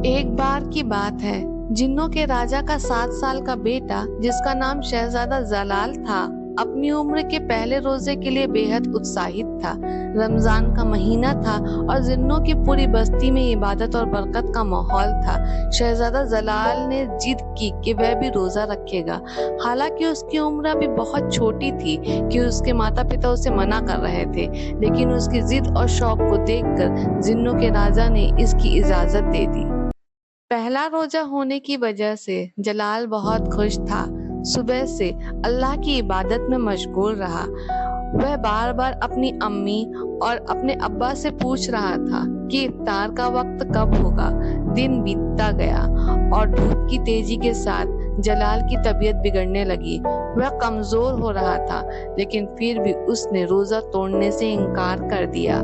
ایک بار کی بات ہے، جنوں کے راجا کا 7 سال کا بیٹا جس کا نام شہزادہ جلال تھا اپنی عمر کے پہلے روزے کے لیے بے حد اتساہت تھا۔ رمضان کا مہینہ تھا اور جنوں کی پوری بستی میں عبادت اور برکت کا ماحول تھا۔ شہزادہ جلال نے ضد کی کہ وہ بھی روزہ رکھے گا، حالانکہ اس کی عمر ابھی بہت چھوٹی تھی کہ اس کے ماتا پتا اسے منع کر رہے تھے، لیکن اس کی ضد اور شوق کو دیکھ کر جنوں کے راجا نے اس کی اجازت دے دی۔ پہلا روزہ ہونے کی وجہ سے جلال بہت خوش تھا۔ صبح سے اللہ کی عبادت میں مشغول رہا۔ وہ بار بار اپنی امی اور اپنے ابا سے پوچھ رہا تھا کہ افطار کا وقت کب ہوگا۔ دن بیتتا گیا اور دھوپ کی تیزی کے ساتھ جلال کی طبیعت بگڑنے لگی۔ وہ کمزور ہو رہا تھا، لیکن پھر بھی اس نے روزہ توڑنے سے انکار کر دیا۔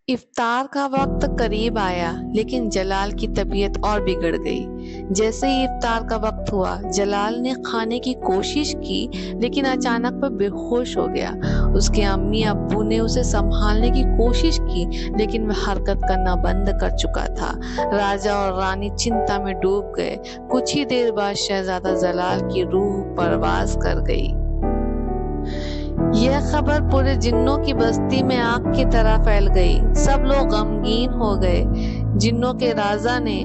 افطار کا وقت قریب آیا، لیکن جلال کی طبیعت اور بگڑ گئی۔ جیسے ہی افطار کا وقت ہوا، جلال نے کھانے کی کوشش کی، لیکن اچانک وہ بے ہوش ہو گیا۔ اس کے امی ابو نے اسے سنبھالنے کی کوشش کی، لیکن وہ حرکت کرنا بند کر چکا تھا۔ راجا اور رانی چنتا میں ڈوب گئے۔ کچھ ہی دیر بعد شہزادہ جلال کی روح پرواز کر گئی۔ یہ خبر پورے جنوں کی بستی میں آگ کی طرح پھیل گئی۔ سب لوگ غمگین ہو گئے۔ جنوں کے راجا نے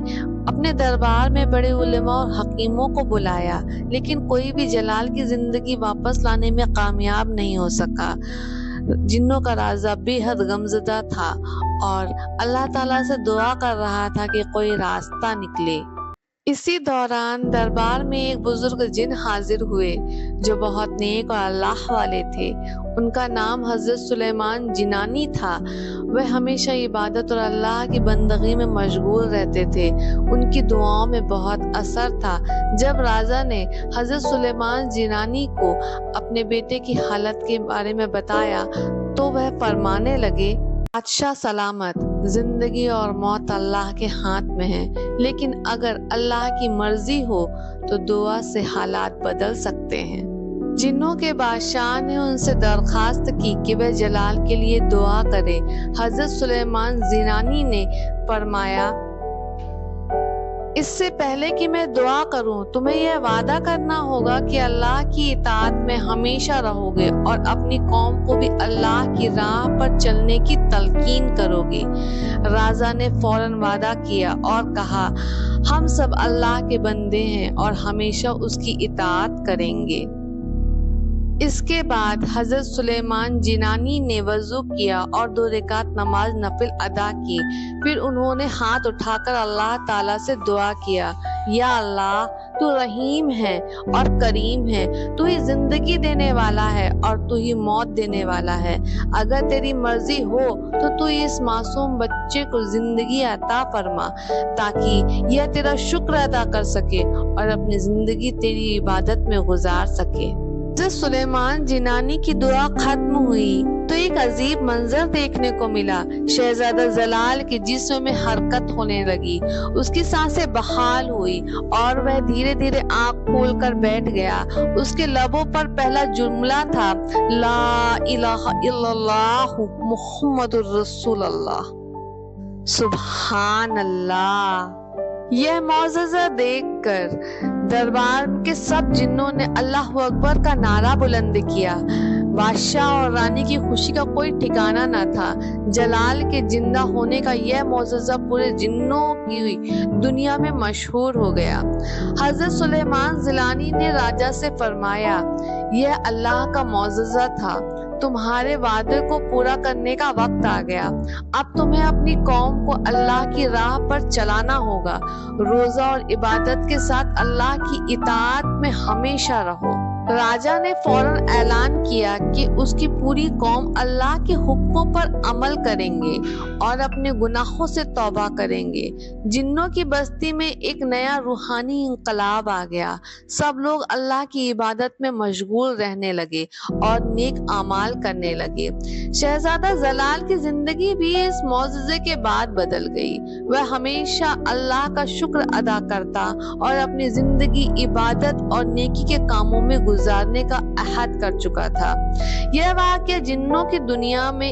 اپنے دربار میں بڑے علماء اور حکیموں کو بلایا، لیکن کوئی بھی جلال کی زندگی واپس لانے میں کامیاب نہیں ہو سکا۔ جنوں کا راجا بے حد غمزدہ تھا اور اللہ تعالیٰ سے دعا کر رہا تھا کہ کوئی راستہ نکلے۔ اسی دوران دربار میں ایک بزرگ جن حاضر ہوئے جو بہت نیک اور اللہ والے تھے۔ ان کا نام حضرت سلیمان جنانی تھا۔ وہ ہمیشہ عبادت اور اللہ کی بندگی میں مشغول رہتے تھے۔ ان کی دعاؤں میں بہت اثر تھا۔ جب راجا نے حضرت سلیمان جنانی کو اپنے بیٹے کی حالت کے بارے میں بتایا تو وہ فرمانے لگے، بادشاہ سلامت، زندگی اور موت اللہ کے ہاتھ میں ہے، لیکن اگر اللہ کی مرضی ہو تو دعا سے حالات بدل سکتے ہیں۔ جنوں کے بادشاہ نے ان سے درخواست کی کہ وہ جلال کے لیے دعا کرے۔ حضرت سلیمان جنانی نے فرمایا، اس سے پہلے کہ میں دعا کروں تمہیں یہ وعدہ کرنا ہوگا کہ اللہ کی اطاعت میں ہمیشہ رہو گے اور اپنی قوم کو بھی اللہ کی راہ پر چلنے کی تلقین کرو گے۔ راجا نے فوراً وعدہ کیا اور کہا، ہم سب اللہ کے بندے ہیں اور ہمیشہ اس کی اطاعت کریں گے۔ اس کے بعد حضرت سلیمان جنانی نے وضو کیا اور 2 رکعت نماز نفل ادا کی۔ پھر انہوں نے ہاتھ اٹھا کر اللہ تعالیٰ سے دعا کیا، یا اللہ، تو رحیم ہے اور کریم ہے، تو ہی زندگی دینے والا ہے اور تو ہی موت دینے والا ہے۔ اگر تیری مرضی ہو تو اس معصوم بچے کو زندگی عطا فرما تاکہ یہ تیرا شکر ادا کر سکے اور اپنی زندگی تیری عبادت میں گزار سکے۔ جب سلیمان جنانی کی دعا ختم ہوئی تو ایک عجیب منظر دیکھنے کو ملا۔ شہزادہ جلال کے جسم میں حرکت ہونے لگی، اس کی سانسیں بحال ہوئی اور وہ دھیرے دھیرے آنکھ کھول کر بیٹھ گیا۔ اس کے لبوں پر پہلا جملہ تھا، لا الہ الا اللہ محمد الرسول اللہ۔ سبحان اللہ! یہ معجزہ دیکھ کر دربار کے سب جنوں نے اللہ اکبر کا نعرہ بلند کیا۔ بادشاہ اور رانی کی خوشی کا کوئی ٹھکانہ نہ تھا۔ جلال کے زندہ ہونے کا یہ معجزہ پورے جنوں کی دنیا میں مشہور ہو گیا۔ حضرت سلیمان جنانی نے راجا سے فرمایا، یہ اللہ کا معجزہ تھا، تمہارے وعدے کو پورا کرنے کا وقت آ گیا۔ اب تمہیں اپنی قوم کو اللہ کی راہ پر چلانا ہوگا۔ روزہ اور عبادت کے ساتھ اللہ کی اطاعت میں ہمیشہ رہو۔ راجا نے فوراً اعلان کیا کہ اس کی پوری قوم اللہ کے حکموں پر عمل کریں گے اور اپنے گناہوں سے توبہ کریں گے۔ جنوں کی بستی میں ایک نیا روحانی انقلاب آ گیا۔ سب لوگ اللہ کی عبادت میں مشغول رہنے لگے اور نیک اعمال کرنے لگے۔ شہزادہ جلال کی زندگی بھی اس معجزے کے بعد بدل گئی۔ وہ ہمیشہ اللہ کا شکر ادا کرتا اور اپنی زندگی عبادت اور نیکی کے کاموں میں گزارنے کا عہد کر چکا تھا۔ یہ واقعہ جنوں کی دنیا میں